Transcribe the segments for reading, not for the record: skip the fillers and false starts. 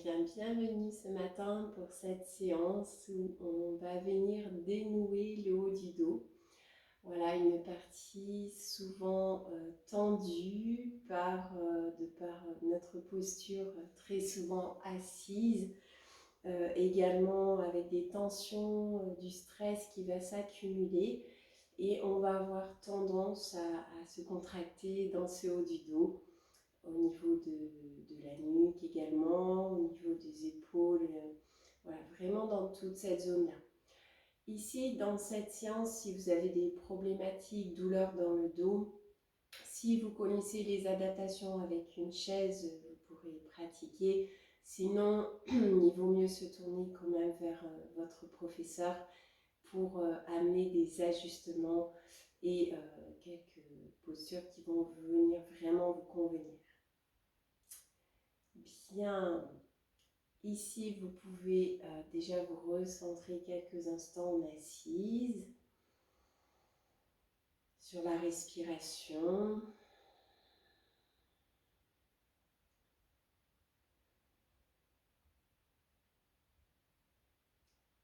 bien, bienvenue ce matin pour cette séance où on va venir dénouer le haut du dos. Voilà, une partie souvent tendue de par notre posture très souvent assise, également avec des tensions, du stress qui va s'accumuler et on va avoir tendance à se contracter dans ce haut du dos, au niveau de la nuque également, au niveau des épaules, voilà, vraiment dans toute cette zone-là. Ici, dans cette séance, si vous avez des problématiques, douleurs dans le dos, si vous connaissez les adaptations avec une chaise, vous pourrez pratiquer. Sinon, il vaut mieux se tourner quand même vers votre professeur pour amener des ajustements et quelques postures qui vont venir vraiment vous convenir. Bien, ici vous pouvez déjà vous recentrer quelques instants en assise sur la respiration.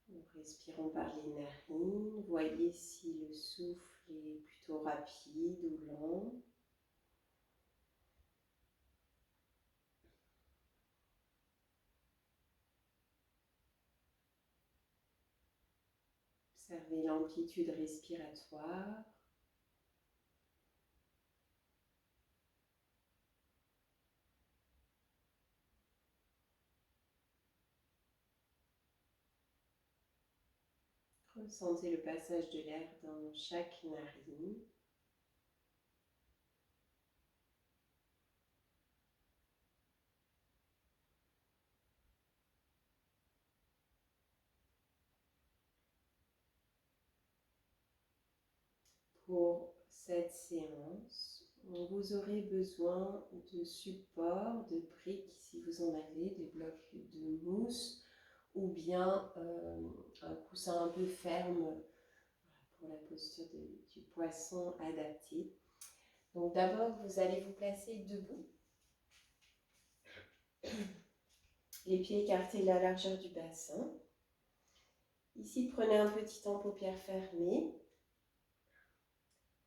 Nous respirons par les narines. Voyez si le souffle est plutôt rapide ou lent. Observez l'amplitude respiratoire. Ressentez le passage de l'air dans chaque narine. Pour cette séance, vous aurez besoin de supports, de briques si vous en avez, des blocs de mousse ou bien un coussin un peu ferme pour la posture du poisson adapté. Donc d'abord, vous allez vous placer debout, les pieds écartés de la largeur du bassin. Ici, prenez un petit temps paupières fermées.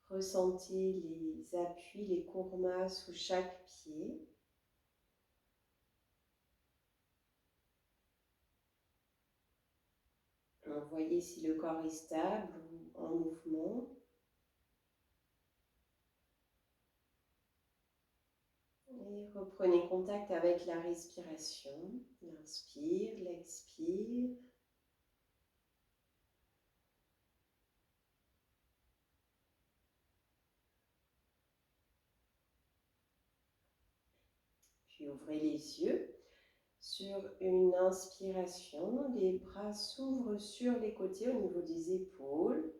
Ressentez les appuis, les courmas sous chaque pied. Voyez si le corps est stable ou en mouvement. Et reprenez contact avec la respiration. L'inspire, l'expire. Puis ouvrez les yeux. Sur une inspiration, les bras s'ouvrent sur les côtés au niveau des épaules.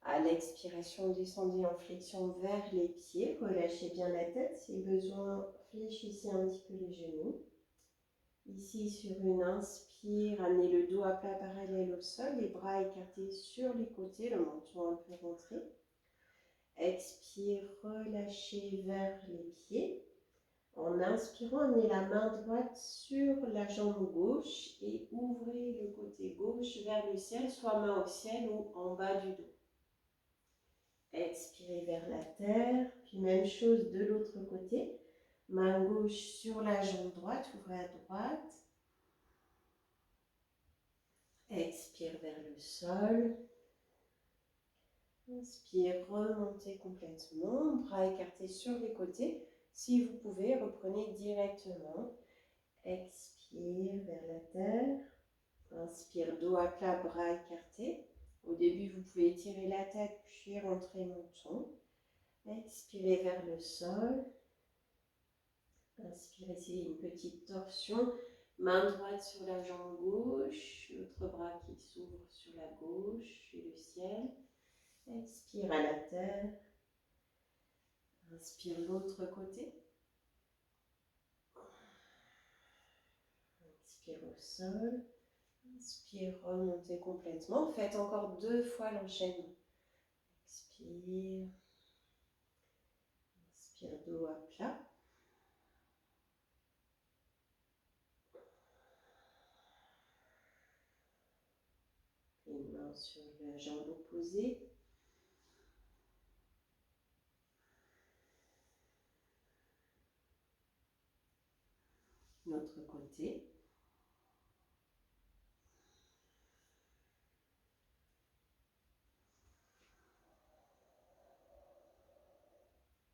À l'expiration, descendez en flexion vers les pieds. Relâchez bien la tête. Si besoin, fléchissez un petit peu les genoux. Ici, sur une inspire, amenez le dos à plat parallèle au sol, les bras écartés sur les côtés, le menton un peu rentré. Expire, relâchez vers les pieds. En inspirant, amenez la main droite sur la jambe gauche et ouvrez le côté gauche vers le ciel, soit main au ciel ou en bas du dos. Expirez vers la terre, puis même chose de l'autre côté. Main gauche sur la jambe droite, ouvrez à droite. Expire vers le sol. Inspire, remontez complètement, bras écartés sur les côtés. Si vous pouvez, reprenez directement. Expire vers la terre. Inspire, dos à plat, bras écartés. Au début, vous pouvez étirer la tête, puis rentrer menton. Expirez vers le sol. Inspirez, essayez une petite torsion. Main droite sur la jambe gauche, l'autre bras qui s'ouvre sur la gauche et le ciel. Expire à la terre. Inspire l'autre côté. Expire au sol. Inspire, remontez complètement. Faites encore 2 fois l'enchaînement. Expire. Inspire, dos à plat. main sur la jambe opposée. L'autre côté.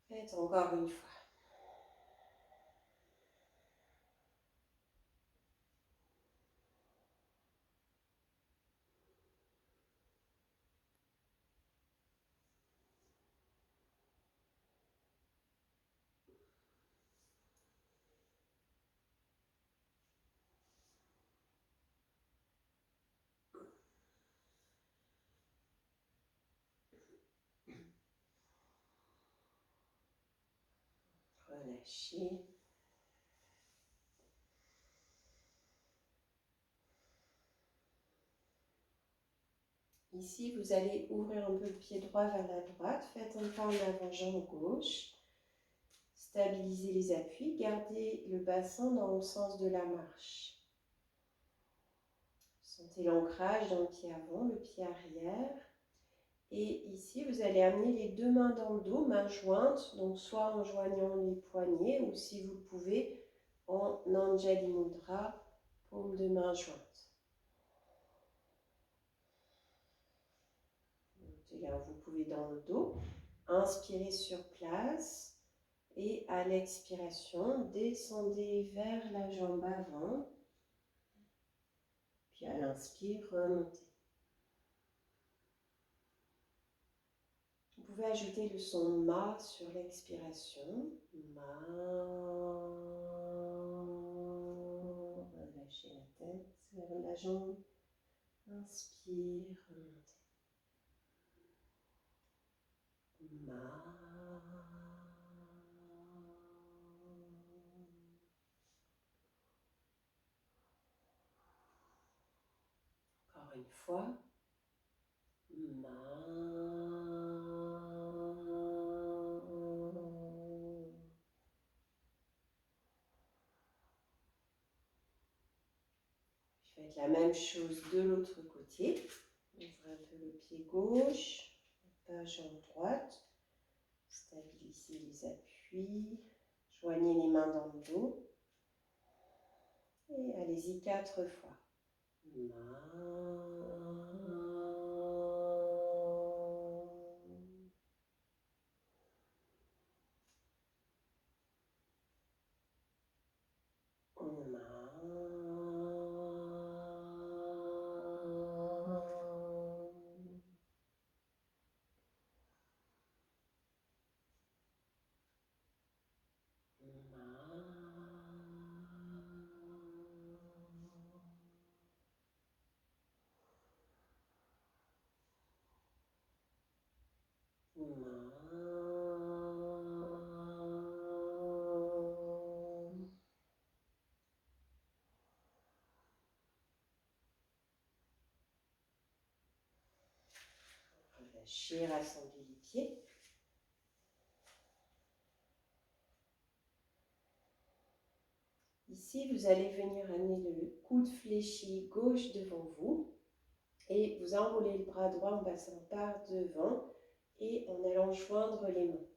Faites encore une fois. Relâchez. Ici, vous allez ouvrir un peu le pied droit vers la droite. Faites un pas en avant, jambe gauche. Stabilisez les appuis. Gardez le bassin dans le sens de la marche. Sentez l'ancrage dans le pied avant, le pied arrière. Et ici, vous allez amener les deux mains dans le dos, mains jointes. Donc, soit en joignant les poignets ou si vous le pouvez, en Anjali Mudra, paume de main jointe. Là, vous pouvez dans le dos. Inspirez sur place et à l'expiration, descendez vers la jambe avant. Puis à l'inspire, remontez. Vous pouvez ajouter le son ma sur l'expiration. Ma. Relâchez la tête vers la jambe. Inspire, remontez. Ma. Encore une fois. Ma. Faites la même chose de l'autre côté. Ouvrez un peu le pied gauche, pas jambe droite. Stabilisez les appuis. Joignez les mains dans le dos. Et allez-y 4 fois. Ma. Relâchez, rassemblez les pieds. Ici, vous allez venir amener le coude fléchi gauche devant vous et vous enroulez le bras droit en passant par devant et en allant joindre les mains.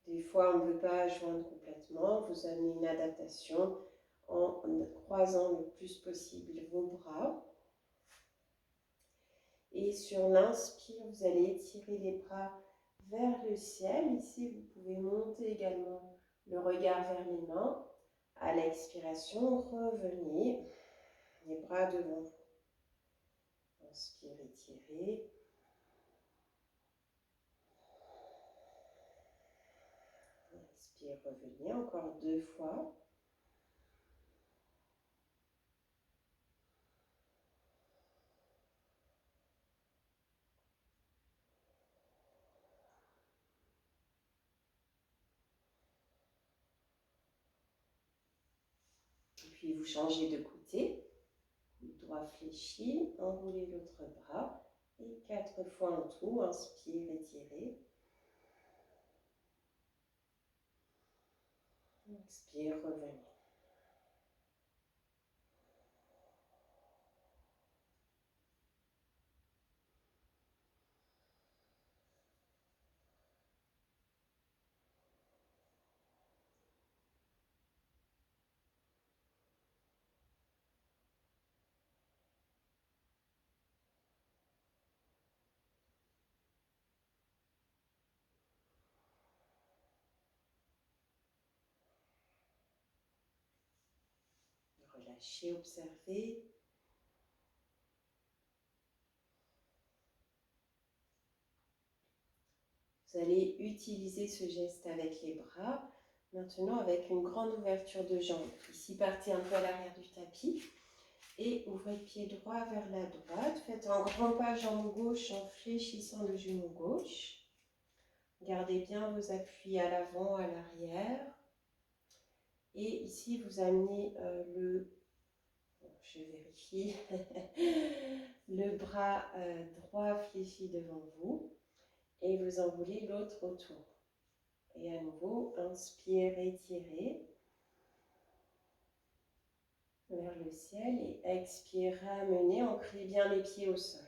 Des fois, on ne peut pas joindre complètement. Vous amenez une adaptation en croisant le plus possible vos bras. Et sur l'inspire, vous allez étirer les bras vers le ciel. Ici, vous pouvez monter également le regard vers les mains. À l'expiration, revenez les bras devant vous. Inspire, étirez. Inspire, revenez encore 2 fois. Et puis vous changez de côté. Coude droit fléchi, enroulez l'autre bras. Et 4 fois en tout, inspire, étirez. Expire, revenez. relâchez, observez. Vous allez utiliser ce geste avec les bras, maintenant avec une grande ouverture de jambes. Ici, partez un peu à l'arrière du tapis et ouvrez le pied droit vers la droite. Faites un grand pas jambe gauche en fléchissant le genou gauche. Gardez bien vos appuis à l'avant, à l'arrière. Et ici, vous amenez je vérifie, le bras droit fléchi devant vous et vous enroulez l'autre autour. Et à nouveau, inspire, étirez vers le ciel et expire, ramenez, ancrez bien les pieds au sol.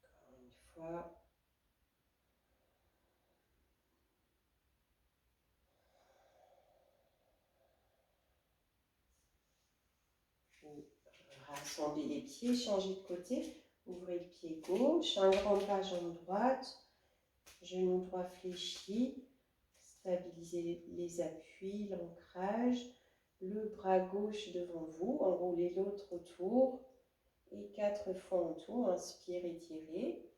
Encore une fois. Rassemblez les pieds, changez de côté, ouvrez le pied gauche, un grand pas jambe droite, genou droit fléchi, stabilisez les appuis, l'ancrage, le bras gauche devant vous, enroulez l'autre autour et 4 fois en tout, inspire, étirez.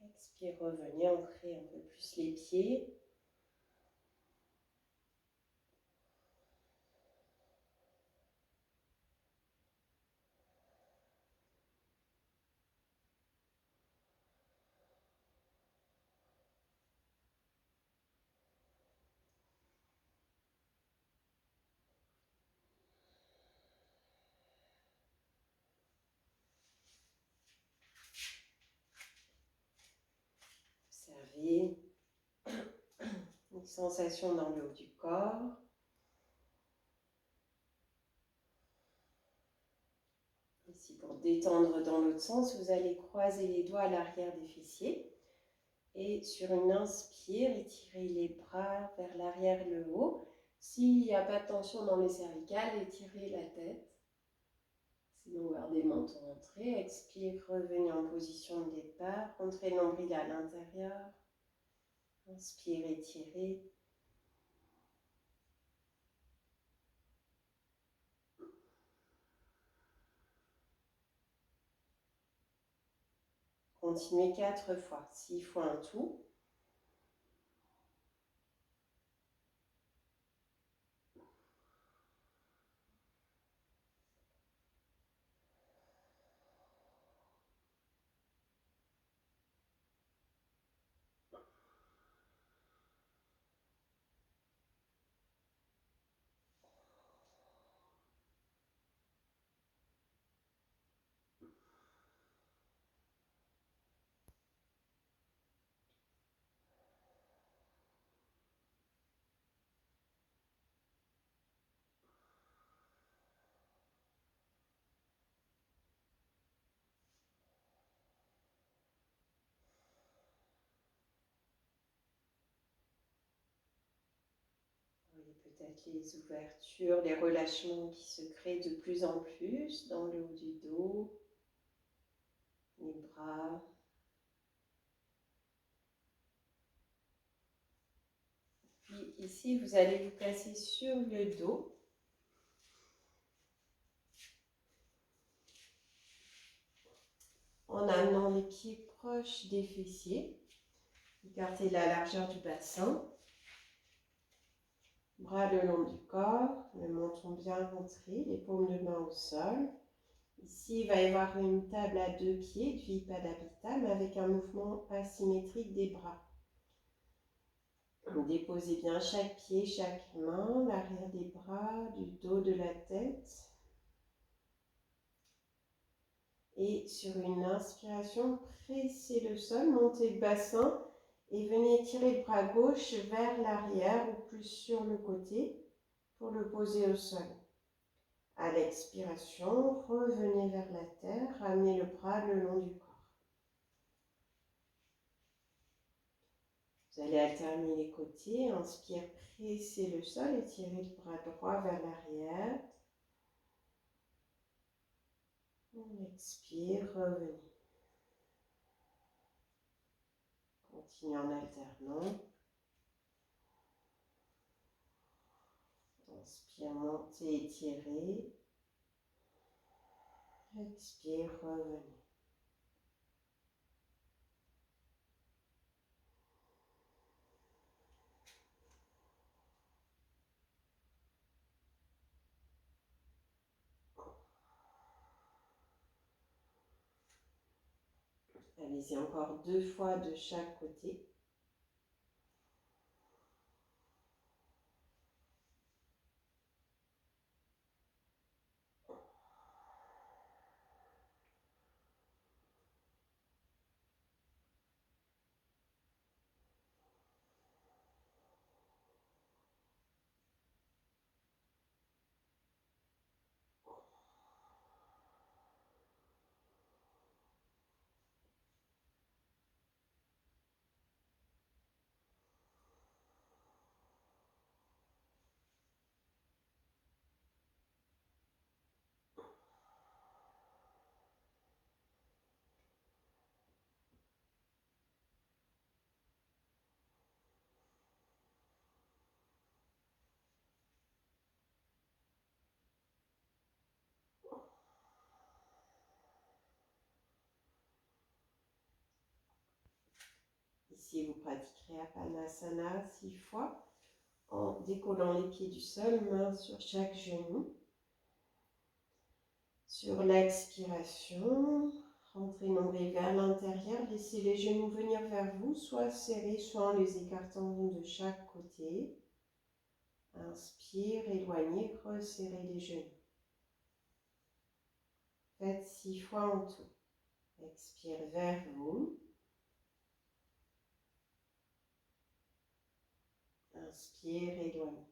Expire, revenez, ancrez un peu plus les pieds. Observez une sensation dans le haut du corps. Ici, pour détendre dans l'autre sens, vous allez croiser les doigts à l'arrière des fessiers. Et sur une inspire, étirez les bras vers l'arrière et le haut. S'il n'y a pas de tension dans les cervicales, étirez la tête. Sinon, gardez le menton rentré. Expire, revenez en position de départ. Rentrez le nombril à l'intérieur. Inspire, étirez. Continuez 4 fois, 6 fois en tout. Peut-être les ouvertures, les relâchements qui se créent de plus en plus dans le haut du dos, les bras. Puis ici, vous allez vous placer sur le dos. En amenant les pieds proches des fessiers. Écartez la largeur du bassin. Bras le long du corps, le menton bien rentré, les paumes de main au sol. Ici, il va y avoir une table à 2 pieds, du Vipadapita, mais avec un mouvement asymétrique des bras. Déposez bien chaque pied, chaque main, l'arrière des bras, du dos de la tête. Et sur une inspiration, pressez le sol, montez le bassin et venez tirer le bras gauche vers l'arrière ou plus sur le côté pour le poser au sol. À l'expiration, revenez vers la terre, ramenez le bras le long du corps. Vous allez alterner les côtés. Inspire, pressez le sol, étirez le bras droit vers l'arrière. On expire, revenez. Continuez en alternant. Inspire, montez, étirez. Expire, revenez. Allez-y encore 2 fois de chaque côté. Ici, vous pratiquerez Apanasana 6 fois en décollant les pieds du sol, main sur chaque genou. Sur l'expiration, rentrez nombril vers l'intérieur, laissez les genoux venir vers vous, soit serrés, soit en les écartant de chaque côté. Inspire, éloignez, resserrez les genoux. Faites 6 fois en tout. Expire vers vous. Inspire, éloignez.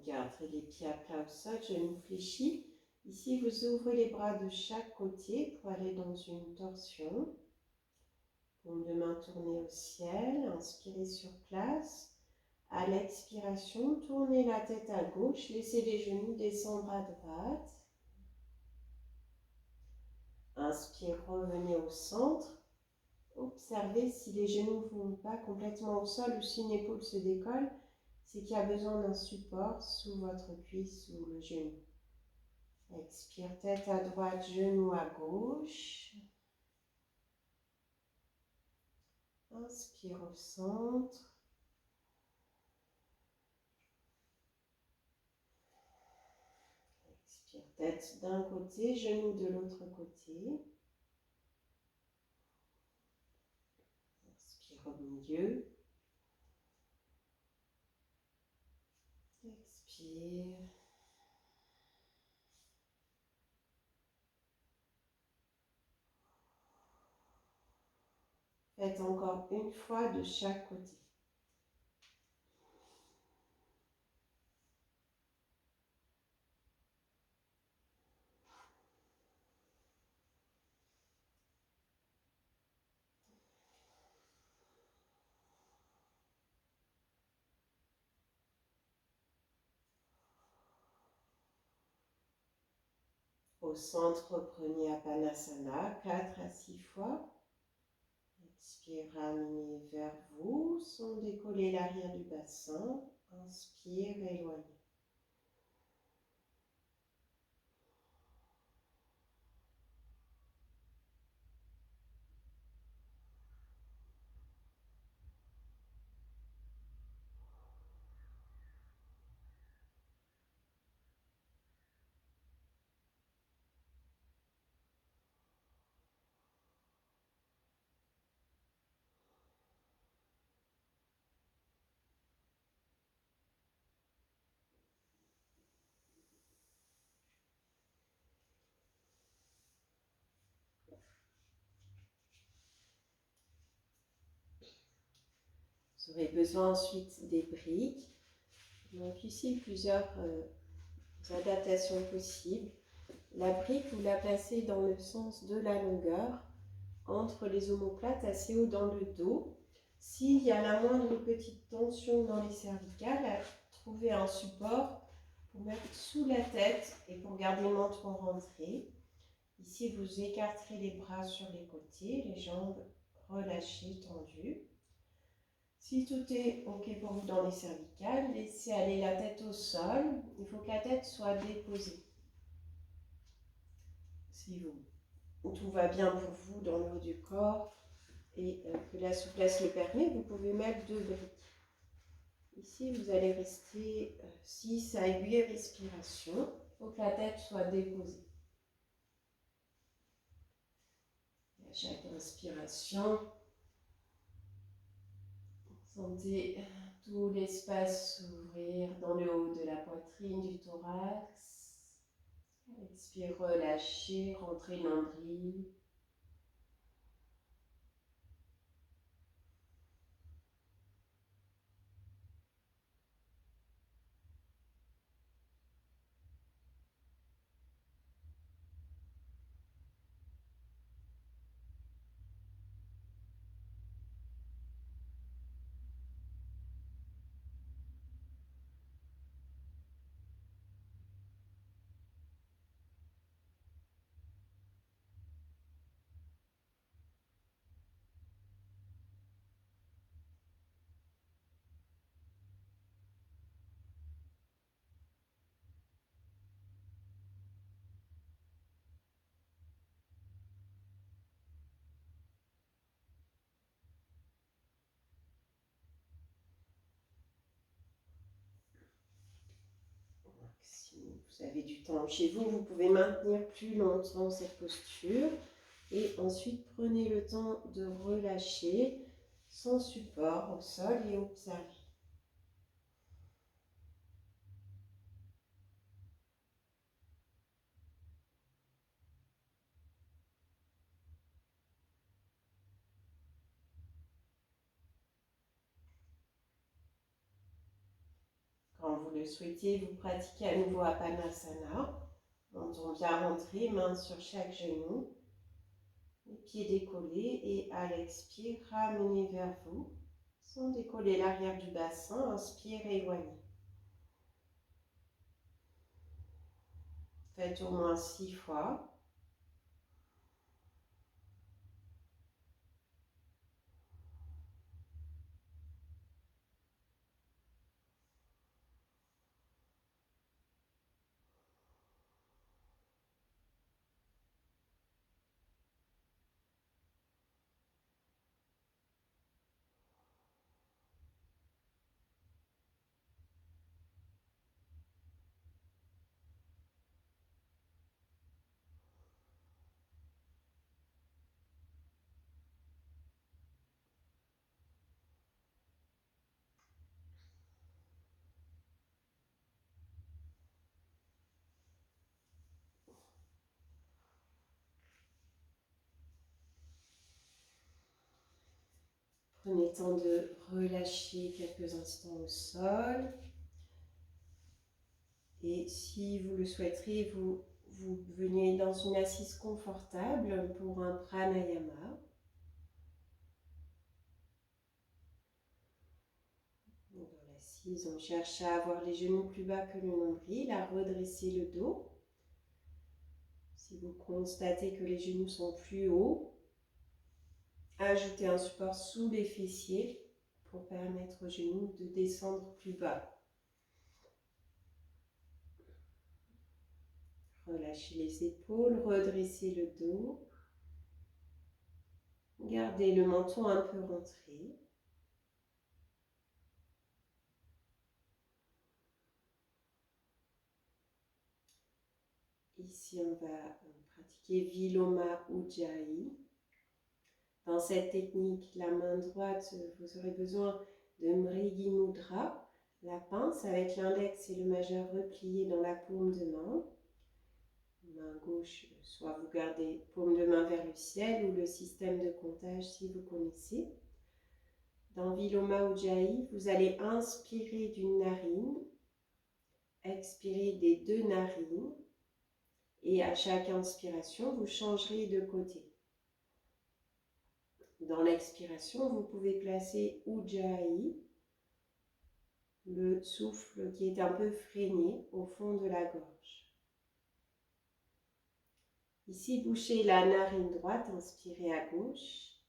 Gardez les pieds à plat au sol, genoux fléchis. Ici, vous ouvrez les bras de chaque côté pour aller dans une torsion. Paume de main tournée au ciel, inspirez sur place. À l'expiration, tournez la tête à gauche, laissez les genoux descendre à droite. Inspire, revenez au centre. Observez si les genoux ne vont pas complètement au sol ou si une épaule se décolle, c'est qu'il y a besoin d'un support sous votre cuisse ou le genou. Expire, tête à droite, genou à gauche. Inspire au centre. Expire, tête d'un côté, genou de l'autre côté. Inspire au milieu. Expire. Faites encore une fois de chaque côté. Au centre, prenez Apanasana, 4 à 6 fois. Expire, ramenez vers vous, sans décoller l'arrière du bassin. Inspire, éloignez. Vous aurez besoin ensuite des briques. Donc ici, plusieurs adaptations possibles. La brique, vous la placez dans le sens de la longueur, entre les omoplates, assez haut dans le dos. S'il y a la moindre petite tension dans les cervicales, trouvez un support pour mettre sous la tête et pour garder le menton rentré. Ici, vous écarterez les bras sur les côtés, les jambes relâchées, tendues. Si tout est OK pour vous dans les cervicales, laissez aller la tête au sol. Il faut que la tête soit déposée. Si tout va bien pour vous dans le haut du corps et que la souplesse le permet, vous pouvez mettre 2 briques. Ici, vous allez rester 6 à 8 respirations. Il faut que la tête soit déposée. Et à chaque inspiration, sentez tout l'espace s'ouvrir dans le haut de la poitrine, du thorax. Expire, relâchez, rentrez le nombril. Si vous avez du temps chez vous, vous pouvez maintenir plus longtemps cette posture. Et ensuite, prenez le temps de relâcher sans support au sol et observez. Quand vous le souhaitez, vous pratiquez à nouveau Apanasana. Menton bien rentré, main sur chaque genou. Les pieds décollés et à l'expire, ramenez vers vous. Sans décoller l'arrière du bassin, inspire et éloignez. Faites au moins 6 fois. Prenez le temps de relâcher quelques instants au sol. Et si vous le souhaiterez, vous venez dans une assise confortable pour un pranayama. Dans l'assise, on cherche à avoir les genoux plus bas que le nombril, à redresser le dos. Si vous constatez que les genoux sont plus hauts, Ajoutez un support sous les fessiers pour permettre aux genoux de descendre plus bas. Relâchez les épaules, redressez le dos. Gardez le menton un peu rentré. Ici, on va pratiquer Viloma Ujjayi. Dans cette technique, la main droite, vous aurez besoin de Mrigi Mudra, la pince avec l'index et le majeur repliés dans la paume de main. Main gauche, soit vous gardez paume de main vers le ciel ou le système de comptage si vous connaissez. Dans Viloma Ujjayi, vous allez inspirer d'une narine, expirer des deux narines et à chaque inspiration, vous changerez de côté. Dans l'expiration, vous pouvez placer Ujjayi, le souffle qui est un peu freiné au fond de la gorge. Ici, bouchez la narine droite, inspirez à gauche.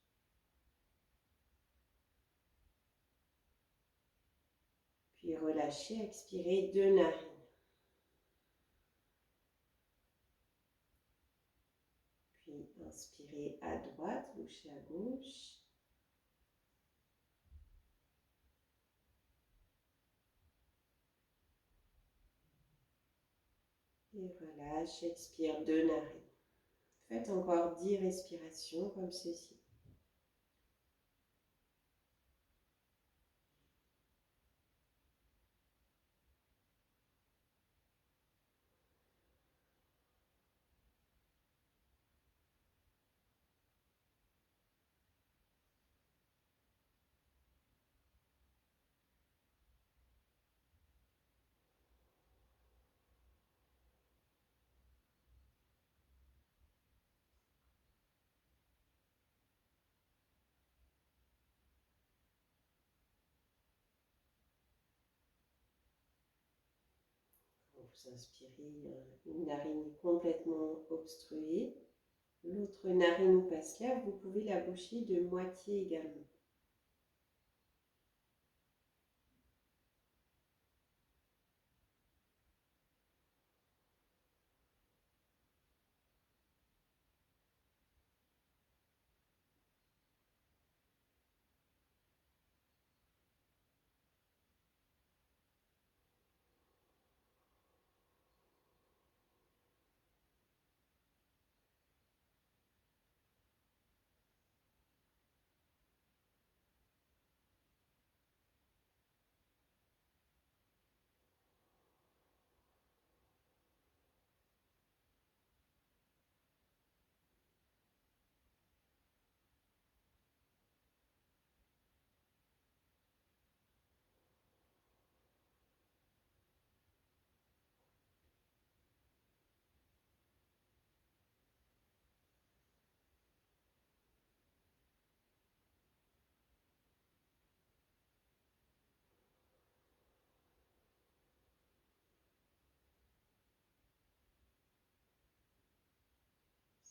Puis relâchez, expirez deux narines. Puis inspirez à droite, bouchez à gauche. Et relâche, expire deux narines. Faites encore 10 respirations comme ceci. Vous inspirez, une narine est complètement obstruée. L'autre narine passe là, vous pouvez la boucher de moitié également.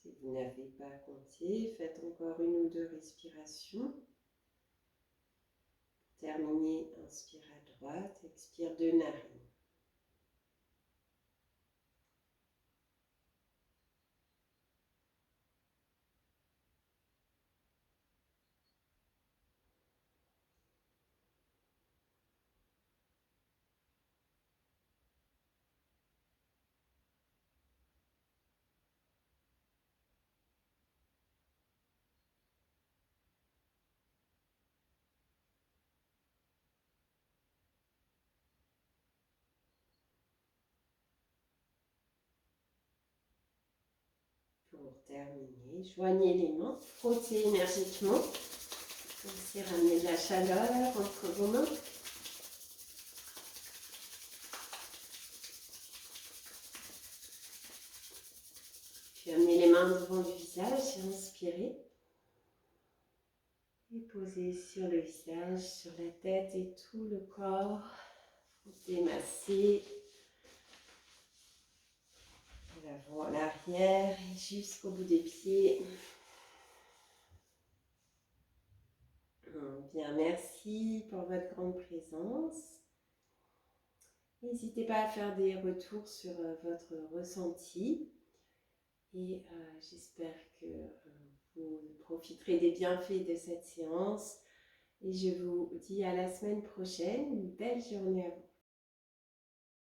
Si vous n'avez pas compté, faites encore une ou deux respirations. Terminez, inspire à droite, expire deux narines. Pour terminer, joignez les mains, frottez énergiquement. Laissez ramener de la chaleur entre vos mains. Puis amenez les mains devant le visage, inspirez. Et posez sur le visage, sur la tête et tout le corps. Frottez, massez. L'avant, l'arrière et jusqu'au bout des pieds. Bien, merci pour votre grande présence. N'hésitez pas à faire des retours sur votre ressenti et j'espère que vous profiterez des bienfaits de cette séance et je vous dis à la semaine prochaine. Une belle journée à vous.